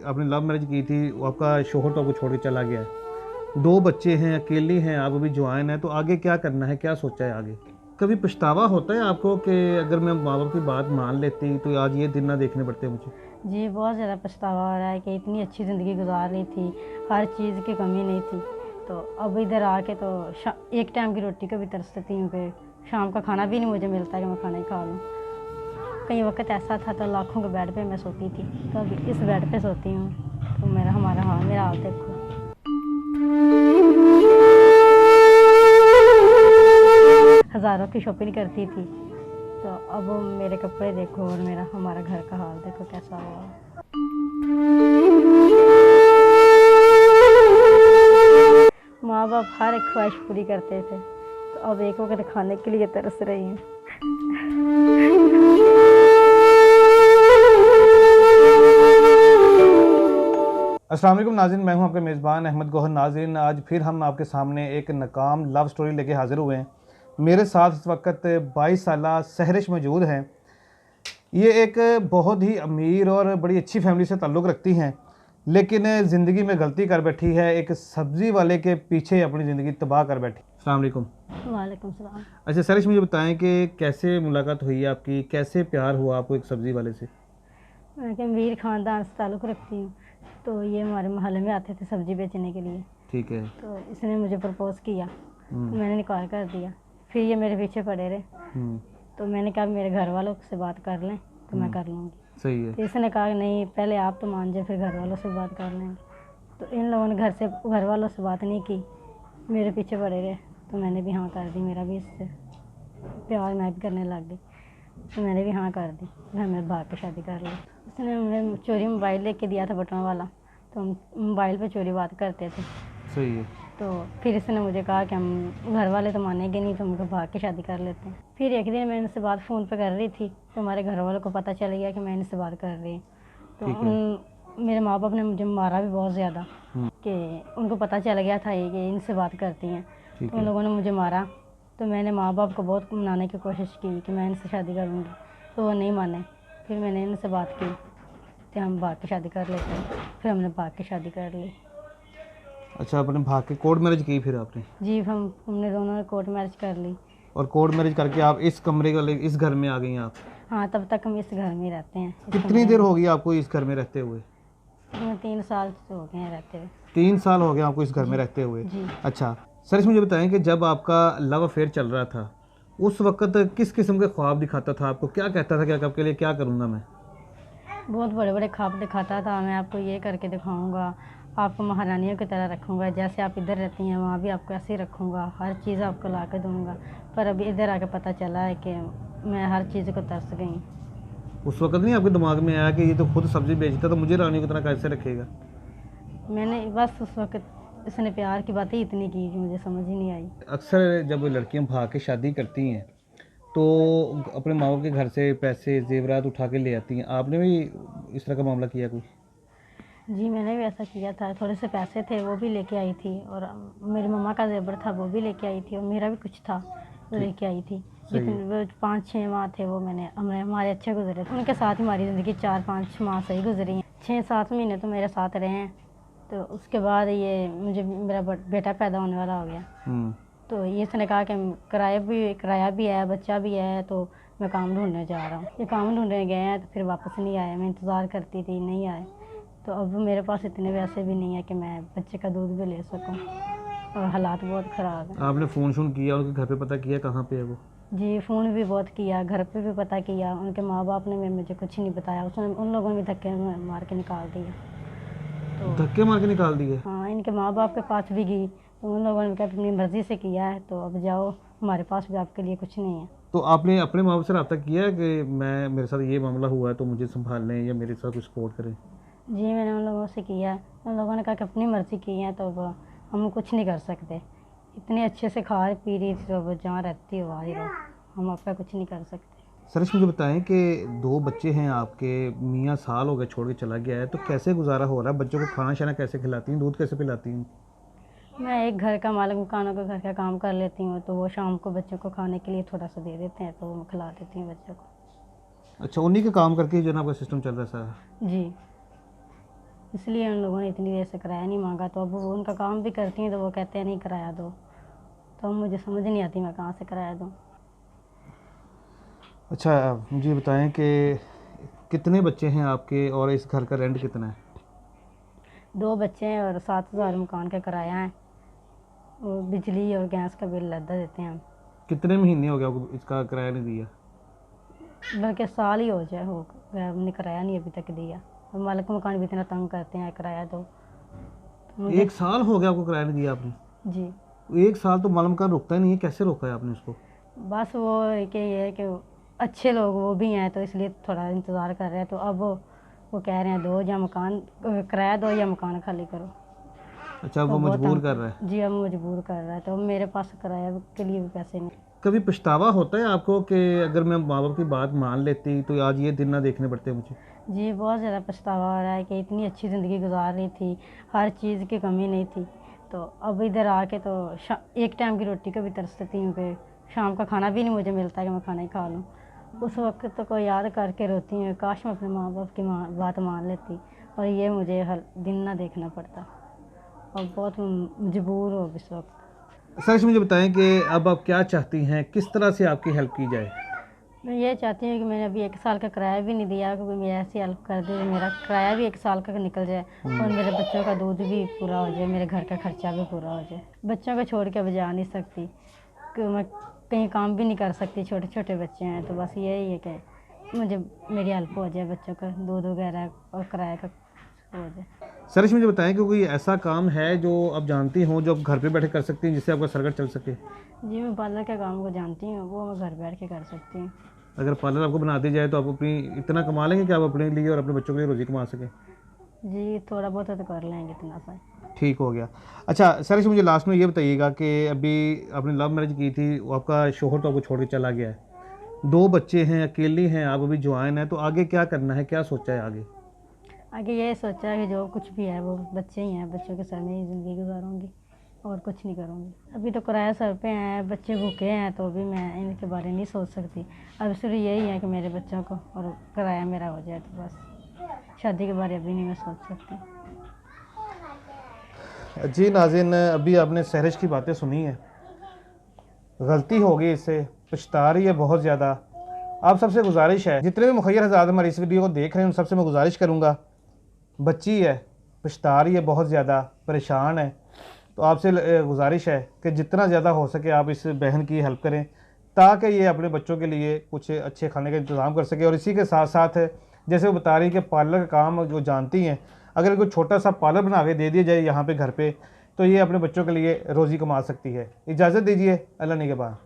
आपने love marriage की थी, वो आपका शोहर तो आपको छोड़ के चला गया है, 2 बच्चे हैं, अकेली हैं आप, अभी जवान है, तो आगे क्या करना है, क्या सोचा है आगे? कभी पछतावा होता है आपको कि अगर मैं माँ बाप की बात मान लेती तो आज ये दिन ना देखने पड़ते मुझे? जी, बहुत ज़्यादा पछतावा हो रहा है कि इतनी अच्छी ज़िंदगी गुजार ली थी, हर चीज़ की कमी नहीं थी। तो अब इधर आके तो एक टाइम की रोटी को भी तरसती हूँ कि शाम का खाना भी नहीं मुझे मिलता कि मैं खाना ही खा लूँ। कई वक़्त ऐसा था तो लाखों के बेड पे मैं सोती थी, तो अभी इस बेड पे सोती हूँ। तो मेरा हाल देखो। हज़ारों की शॉपिंग करती थी, तो अब मेरे कपड़े देखो और हमारा घर का हाल देखो कैसा हुआ। माँ बाप हर एक ख्वाहिश पूरी करते थे, तो अब एक वक्त खाने के लिए तरस रही हूँ। अस्सलाम वालेकुम नाज़रीन, मैं हूं आपका मेज़बान अहमद गौहर। नाज़रीन, आज फिर हम आपके सामने एक नाकाम लव स्टोरी लेके हाज़िर हुए हैं। मेरे साथ इस वक्त 22 साला सहरिश मौजूद हैं। ये एक बहुत ही अमीर और बड़ी अच्छी फैमिली से ताल्लुक़ रखती हैं, लेकिन ज़िंदगी में गलती कर बैठी है, एक सब्ज़ी वाले के पीछे अपनी ज़िंदगी तबाह कर बैठी। अस्सलाम वालेकुम। वालेकुम सलाम। अच्छा सहरिश, मुझे बताएं कि कैसे मुलाकात हुई आपकी, कैसे प्यार हुआ आपको एक सब्ज़ी वाले से? मैं कि अमीर ख़ानदान से ताल्लुक़ रखती हूँ, तो ये हमारे मोहल्ले में आते थे सब्ज़ी बेचने के लिए। ठीक है। तो इसने मुझे प्रपोज़ किया, तो मैंने इनकार कर दिया। फिर ये मेरे पीछे पड़े रहे, तो मैंने कहा मेरे घर वालों से बात कर लें तो मैं कर लूँगी। सही है। तो इसने कहा नहीं, पहले आप तो मान जाए, फिर घर वालों से बात कर लेंगे। तो इन लोगों ने घर वालों से बात नहीं की, मेरे पीछे पड़े रहे, तो मैंने भी हाँ कर दी। मेरा भी इससे प्यार मैं भी करने लग गई, तो मैंने भी हाँ कर दी। फिर हमने भाग के शादी कर ली। उसने हमें चोरी मोबाइल लेके दिया था बटन वाला, तो हम मोबाइल पे चोरी बात करते थे। सही है। तो फिर इसने मुझे कहा कि हम घर वाले तो मानेंगे नहीं, तो हम भाग के शादी कर लेते हैं। फिर एक दिन मैं इनसे बात फ़ोन पे कर रही थी, तो हमारे घर वालों को पता चल गया कि मैं इनसे बात कर रही हूँ। तो मेरे माँ बाप ने मुझे मारा भी बहुत ज़्यादा, कि उनको पता चल गया था ये कि इनसे बात करती हैं, तो उन लोगों ने मुझे मारा। तो मैंने माँ बाप को बहुत मनाने की कोशिश की कि मैं इनसे शादी करूँगी, तो वो नहीं माने। फिर मैंने इनसे बात की कि हम भाग के शादी कर लेते हैं। फिर हमने भाग के शादी कर ली। अच्छा, आपने भाग के कोर्ट मैरिज की फिर आपने? जी, हमने दोनों ने कोर्ट मैरिज कर ली। और कोर्ट मैरिज करके आप इस कमरे वाले इस घर में आ गई हैं आप? हाँ, तब तक हम इस घर में ही रहते हैं। कितनी देर हो गई आपको इस घर में रहते हुए? 3 साल तो हो गए हैं रहते हुए। 3 साल हो गए आपको इस घर में रहते हुए? जी। अच्छा सर, मुझे बताएं कि जब आपका लव अफेयर चल रहा था, उस वक्त किस किस्म के ख्वाब दिखाता था आपको? क्या कहता था कि आपके लिए क्या करूँगा मैं? बहुत बड़े बड़े ख्वाब दिखाता था, मैं आपको ये करके दिखाऊंगा, आपको महारानियों की तरह रखूंगा, जैसे आप इधर रहती हैं वहाँ भी आपको ऐसे ही रखूंगा, हर चीज़ आपको ला के दूँगा। पर अभी इधर आके पता चला है कि मैं हर चीज़ को तरस गई। उस वक्त नहीं आपके दिमाग में आया कि ये तो खुद सब्जी बेचता, तो मुझे रानियों की तरह कैसे रखेगा? मैंने बस उस वक्त इसने प्यार की बातें इतनी की कि मुझे समझ ही नहीं आई। अक्सर जब लड़कियां भाग के शादी करती हैं तो अपने माँ बाप के घर से पैसे जेवरात उठा के ले आती हैं। आपने भी इस तरह का मामला किया कोई? जी, मैंने भी ऐसा किया था। थोड़े से पैसे थे वो भी लेके आई थी, और मेरी मम्मा का ज़ेवर था वो भी लेके आई थी, और मेरा भी कुछ था वो लेके आई थी। जितने वो 5-6 माह थे वो हमारे अच्छे गुजरे थे। उनके साथ हमारी ज़िंदगी 4-5 माह सही गुजरी हैं। 6-7 महीने तो मेरे साथ रहे हैं। तो उसके बाद मेरा बेटा पैदा होने वाला हो गया। तो ये इसने कहा कि किराया भी है, बच्चा भी है, तो मैं काम ढूंढने जा रहा हूँ। ये काम ढूंढने गए हैं तो फिर वापस नहीं आए। मैं इंतज़ार करती थी, नहीं आए। तो अब मेरे पास इतने पैसे भी नहीं है कि मैं बच्चे का दूध भी ले सकूं, और हालात बहुत ख़राब हैं। आपने फ़ोन शोन किया, उनके घर पे पता किया कहाँ पे है वो? जी, फ़ोन भी बहुत किया, घर पे भी पता किया। उनके माँ बाप ने मुझे कुछ नहीं बताया। उन लोगों ने भी धक्के मार के निकाल दिया। तो धक्के मार के निकाल दिए? हाँ, इनके माँ बाप के पास भी गई, तो उन लोगों ने कहा अपनी मर्ज़ी से किया है, तो अब जाओ, हमारे पास भी आपके लिए कुछ नहीं है। तो आपने अपने माँ बाप से रब्ता किया है कि मेरे साथ ये मामला हुआ है तो मुझे संभाल लें या मेरे साथ कुछ सपोर्ट करें? जी, मैंने उन लोगों से किया। उन लोगों ने कहा कि अपनी मर्ज़ी की है, तो अब हम कुछ नहीं कर सकते। इतने अच्छे से खा पी रही थी, तो अब जहाँ रहती हो आ ही रहो, हम आपका कुछ नहीं कर सकते। सर मुझे बताएं कि 2 बच्चे हैं आपके, मियाँ साल हो गए छोड़ के चला गया है, तो कैसे गुजारा हो रहा है? बच्चों को खाना शाना कैसे खिलाती हैं, दूध कैसे पिलाती हैं? मैं एक घर का मालिक मकानों का घर का काम कर लेती हूँ, तो वो शाम को बच्चों को खाने के लिए थोड़ा सा दे देते हैं, तो वो मैं खिला देती हूँ बच्चों को। अच्छा, उन्हीं के काम करके जो है ना आपका सिस्टम चल रहा है सारा? जी। इसलिए उन लोगों ने इतनी देर से किराया नहीं मांगा। तो अब वो उनका काम भी करती हैं तो वो कहते हैं नहीं किराया दो, तो अब मुझे समझ नहीं आती मैं कहाँ से किराया दूँ। अच्छा, मुझे बताएं कि कितने बच्चे हैं आपके और इस घर का रेंट कितना है? 2 बच्चे हैं और 7,000 मकान का किराया है, और बिजली और गैस का बिल अलग देते हैं हम। कितने महीने हो गए आपको इसका किराया नहीं दिया? बल्कि साल ही हो जाए हो गया, हमने किराया नहीं अभी तक दिया, और मालिक मकान भी इतना तंग करते हैं किराया दो। तो मुझे 1 साल हो गया आपको किराया नहीं दिया आपने? जी 1 साल तो मालूम का रुकता ही नहीं है, कैसे रोका है आपने उसको? बस वो है कि ये है कि अच्छे लोग वो भी हैं तो इसलिए थोड़ा इंतज़ार कर रहे हैं। तो अब वो कह रहे हैं दो या मकान किराया दो या मकान खाली करो। अच्छा, तो वो बहुत मजबूर तंग कर रहा है। जी, अब मजबूर कर रहा है, तो मेरे पास किराया के लिए भी पैसे नहीं। कभी पछतावा होता है आपको कि अगर मैं माँ बाप की बात मान लेती तो आज ये दिन ना देखने पड़ते मुझे? जी बहुत ज़्यादा पछतावा हो रहा है कि इतनी अच्छी ज़िंदगी गुजार रही थी, हर चीज़ की कमी नहीं थी। तो अब इधर आके तो एक टाइम की रोटी को भी तरसती हूँ कि शाम का खाना भी नहीं मुझे मिलता कि मैं खाना ही खा लूँ। उस वक्त तो को याद करके रोती हूँ, काश मैं अपने माँ बाप की बात मान लेती और ये मुझे हर दिन ना देखना पड़ता। और बहुत मजबूर हो इस वक्त। सच मुझे बताएं कि अब आप क्या चाहती हैं, किस तरह से आपकी हेल्प की जाए? मैं ये चाहती हूँ कि मैंने अभी 1 साल का किराया भी नहीं दिया, क्योंकि मेरी ऐसी हेल्प कर दे मेरा किराया भी 1 साल का निकल जाए और मेरे बच्चों का दूध भी पूरा हो जाए, मेरे घर का खर्चा भी पूरा हो जाए। बच्चों को छोड़ के अब जा नहीं सकती कि मैं कहीं काम भी नहीं कर सकती, छोटे छोटे बच्चे हैं। तो बस यही है कि मुझे मेरी हेल्प हो जाए, बच्चों का दूध वगैरह और किराए का हो जाए। सच मुझे बताएं कि कोई ऐसा काम है जो आप जानती हो जो आप घर पे बैठे कर सकती हैं जिससे आपका सरकट चल सके? जी मैं पार्लर के काम को जानती हूँ, वो मैं घर बैठ के कर सकती हूँ। अगर पार्लर आपको बना दी जाए तो आप अपनी इतना कमा लेंगे कि आप अपने लिए और अपने बच्चों के लिए रोज़ी कमा सकें? जी थोड़ा बहुत तो कर लेंगे इतना सा। ठीक हो गया। अच्छा सर, मुझे लास्ट में ये बताइएगा कि अभी आपने लव मैरिज की थी, वो आपका शोहर तो आपको छोड़ के चला गया है, 2 बच्चे हैं, अकेली हैं आप, अभी जवान हैं, तो आगे क्या करना है, क्या सोचा है आगे? आगे ये सोचा है कि जो कुछ भी है वो बच्चे ही हैं, बच्चों के साथ में ही ज़िंदगी गुजारूंगी और कुछ नहीं करूंगी। अभी तो किराया सर पे हैं, बच्चे भूखे हैं, तो अभी मैं इनके बारे में नहीं सोच सकती। अब सिर्फ यही है कि मेरे बच्चों को और किराया मेरा हो जाए, तो बस शादी के बारे अभी नहीं मैं सोच सकती। जी नाज़रीन, अभी आपने सहरिश की बातें सुनी है, गलती हो गई, इससे पछता रही है बहुत ज़्यादा। आप सबसे गुजारिश है, जितने भी मुखैर हज़रात हमारी इस वीडियो को देख रहे हैं उन सबसे मैं गुजारिश करूँगा, बच्ची है, पछता रही है, बहुत ज़्यादा परेशान है, तो आपसे गुजारिश है कि जितना ज़्यादा हो सके आप इस बहन की हेल्प करें ताकि ये अपने बच्चों के लिए कुछ अच्छे खाने का इंतज़ाम कर सके। और इसी के साथ साथ जैसे वो बता रही है कि पार्लर का काम जो जानती हैं, अगर कोई छोटा सा पार्लर बना के दे दिया जाए यहाँ पे घर पे, तो ये अपने बच्चों के लिए रोज़ी कमा सकती है। इजाज़त दीजिए, अल्लाह निगहबान।